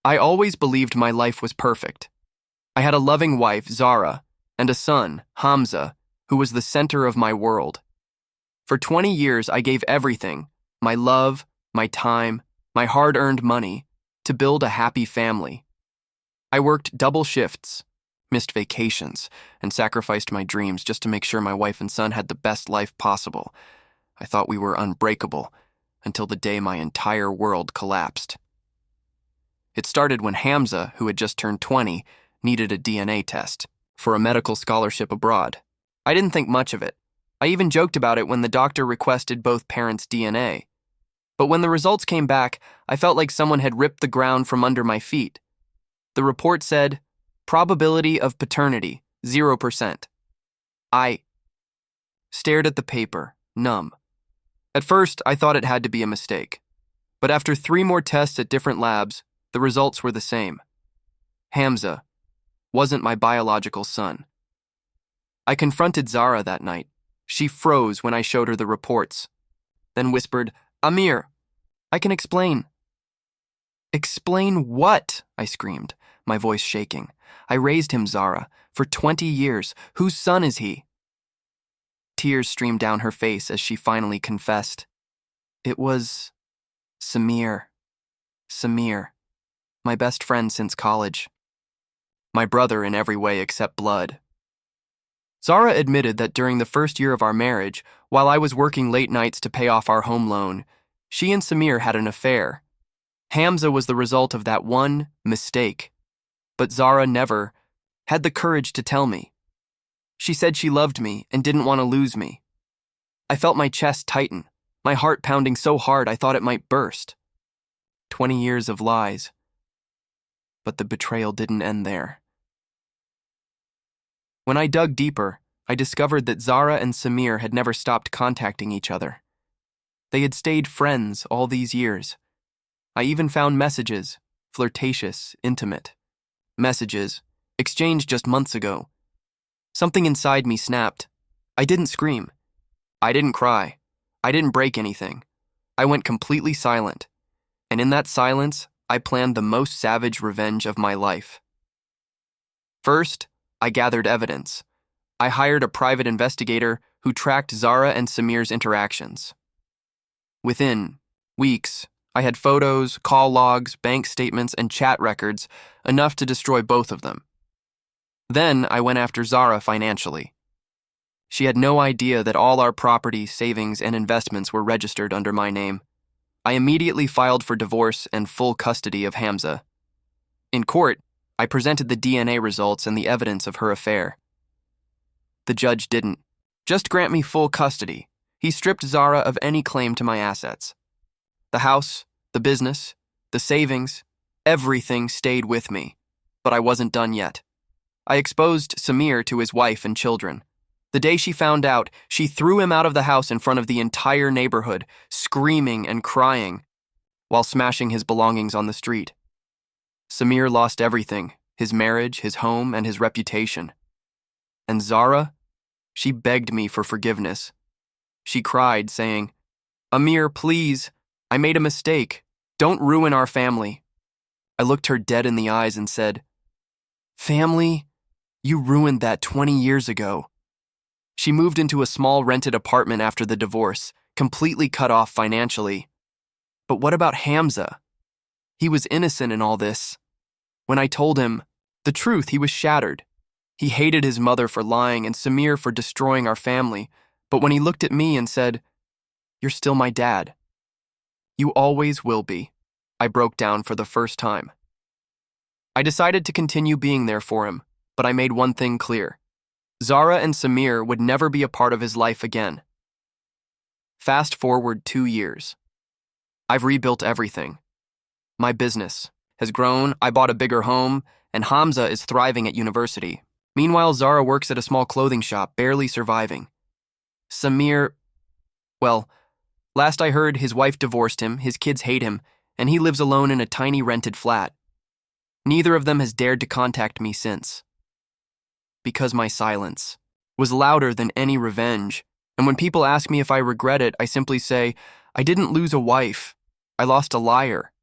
I always believed my life was perfect. I had a loving wife, Zara, and a son, Hamza, who was the center of my world. For 20 years, I gave everything, my love, my time, my hard-earned money, to build a happy family. I worked double shifts, missed vacations, and sacrificed my dreams just to make sure my wife and son had the best life possible. I thought we were unbreakable, until the day my entire world collapsed. It started when Hamza, who had just turned 20, needed a DNA test for a medical scholarship abroad. I didn't think much of it. I even joked about it when the doctor requested both parents' DNA. But when the results came back, I felt like someone had ripped the ground from under my feet. The report said, probability of paternity, 0%. I stared at the paper, numb. At first, I thought it had to be a mistake. But after 3 more tests at different labs, the results were the same. Hamza wasn't my biological son. I confronted Zara that night. She froze when I showed her the reports, then whispered, "Amir, I can explain." "Explain what?" I screamed, my voice shaking. "I raised him, Zara, for 20 years. Whose son is he?" Tears streamed down her face as she finally confessed. "It was Samir. Samir, my best friend since college. My brother in every way except blood." Zara admitted that during the first year of our marriage, while I was working late nights to pay off our home loan, she and Samir had an affair. Hamza was the result of that one mistake, but Zara never had the courage to tell me. She said she loved me and didn't want to lose me. I felt my chest tighten, my heart pounding so hard I thought it might burst. 20 years of lies. But the betrayal didn't end there. When I dug deeper, I discovered that Zara and Samir had never stopped contacting each other. They had stayed friends all these years. I even found messages, flirtatious, intimate. Messages, exchanged just months ago. Something inside me snapped. I didn't scream. I didn't cry. I didn't break anything. I went completely silent. And in that silence, I planned the most savage revenge of my life. First, I gathered evidence. I hired a private investigator who tracked Zara and Samir's interactions. Within weeks, I had photos, call logs, bank statements, and chat records, enough to destroy both of them. Then I went after Zara financially. She had no idea that all our property, savings, and investments were registered under my name. I immediately filed for divorce and full custody of Hamza. In court, I presented the DNA results and the evidence of her affair. The judge didn't just grant me full custody. He stripped Zara of any claim to my assets. The house, the business, the savings, everything stayed with me. But I wasn't done yet. I exposed Samir to his wife and children. The day she found out, she threw him out of the house in front of the entire neighborhood, screaming and crying, while smashing his belongings on the street. Samir lost everything, his marriage, his home, and his reputation. And Zara, she begged me for forgiveness. She cried, saying, "Amir, please, I made a mistake. Don't ruin our family." I looked her dead in the eyes and said, "Family? You ruined that 20 years ago." She moved into a small rented apartment after the divorce, completely cut off financially. But what about Hamza? He was innocent in all this. When I told him the truth, he was shattered. He hated his mother for lying and Samir for destroying our family. But when he looked at me and said, "You're still my dad. You always will be," I broke down for the first time. I decided to continue being there for him, but I made one thing clear. Zara and Samir would never be a part of his life again. Fast forward 2 years. I've rebuilt everything. My business has grown, I bought a bigger home, and Hamza is thriving at university. Meanwhile, Zara works at a small clothing shop, barely surviving. Samir, well, last I heard, his wife divorced him, his kids hate him, and he lives alone in a tiny rented flat. Neither of them has dared to contact me since. Because my silence was louder than any revenge, and when people ask me if I regret it, I simply say, I didn't lose a wife. I lost a liar.